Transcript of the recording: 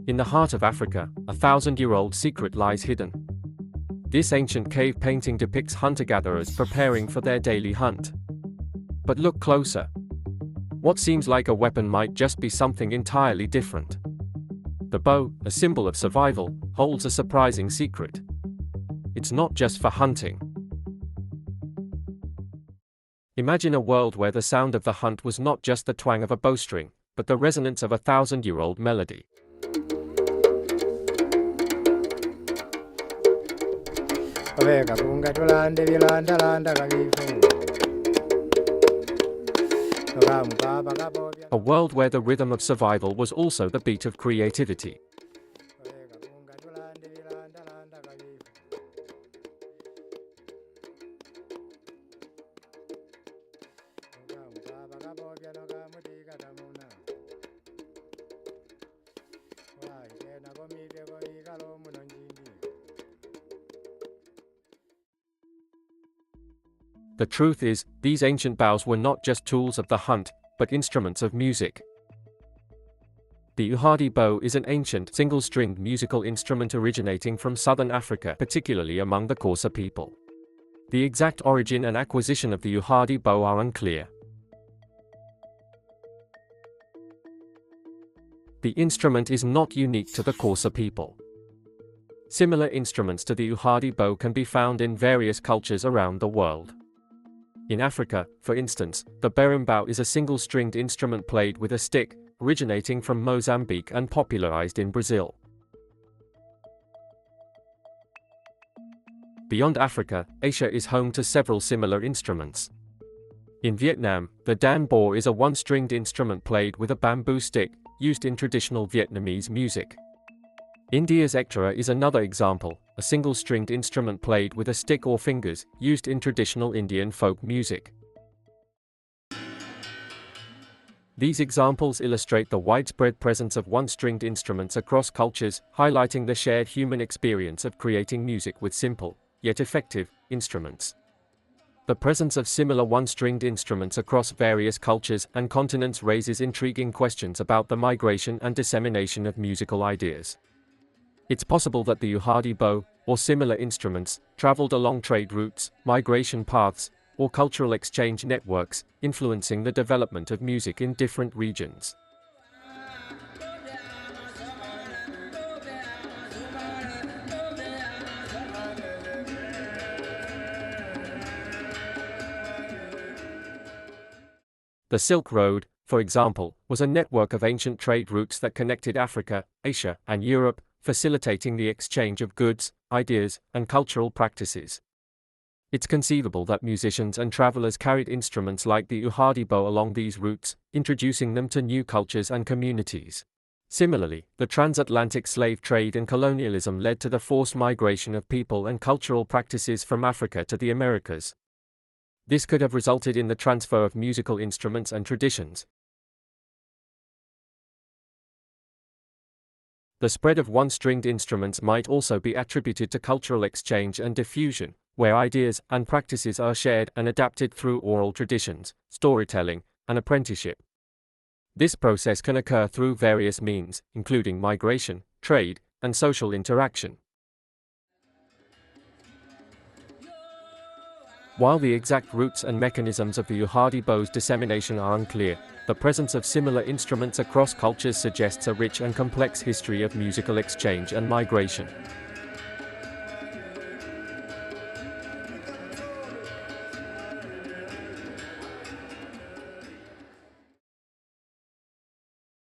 In the heart of Africa, a thousand-year-old secret lies hidden. This ancient cave painting depicts hunter-gatherers preparing for their daily hunt. But look closer. What seems like a weapon might just be something entirely different. The bow, a symbol of survival, holds a surprising secret. It's not just for hunting. Imagine a world where the sound of the hunt was not just the twang of a bowstring, but the resonance of a thousand-year-old melody. A world where the rhythm of survival was also the beat of creativity. The truth is, these ancient bows were not just tools of the hunt, but instruments of music. The Uhadi bow is an ancient, single-stringed musical instrument originating from southern Africa, particularly among the Xhosa people. The exact origin and acquisition of the Uhadi bow are unclear. The instrument is not unique to the Xhosa people. Similar instruments to the Uhadi bow can be found in various cultures around the world. In Africa, for instance, the berimbau is a single-stringed instrument played with a stick, originating from Mozambique and popularized in Brazil. Beyond Africa, Asia is home to several similar instruments. In Vietnam, the dan bor is a one-stringed instrument played with a bamboo stick, used in traditional Vietnamese music. India's ektora is another example, a single-stringed instrument played with a stick or fingers, used in traditional Indian folk music. These examples illustrate the widespread presence of one-stringed instruments across cultures, highlighting the shared human experience of creating music with simple, yet effective, instruments. The presence of similar one-stringed instruments across various cultures and continents raises intriguing questions about the migration and dissemination of musical ideas. It's possible that the Uhadi bow, or similar instruments, traveled along trade routes, migration paths, or cultural exchange networks, influencing the development of music in different regions. The Silk Road, for example, was a network of ancient trade routes that connected Africa, Asia, and Europe, facilitating the exchange of goods, ideas, and cultural practices. It's conceivable that musicians and travelers carried instruments like the Uhadi bow along these routes, introducing them to new cultures and communities. Similarly, the transatlantic slave trade and colonialism led to the forced migration of people and cultural practices from Africa to the Americas. This could have resulted in the transfer of musical instruments and traditions. The spread of one-stringed instruments might also be attributed to cultural exchange and diffusion, where ideas and practices are shared and adapted through oral traditions, storytelling, and apprenticeship. This process can occur through various means, including migration, trade, and social interaction. While the exact roots and mechanisms of the Uhadi bow's dissemination are unclear, the presence of similar instruments across cultures suggests a rich and complex history of musical exchange and migration.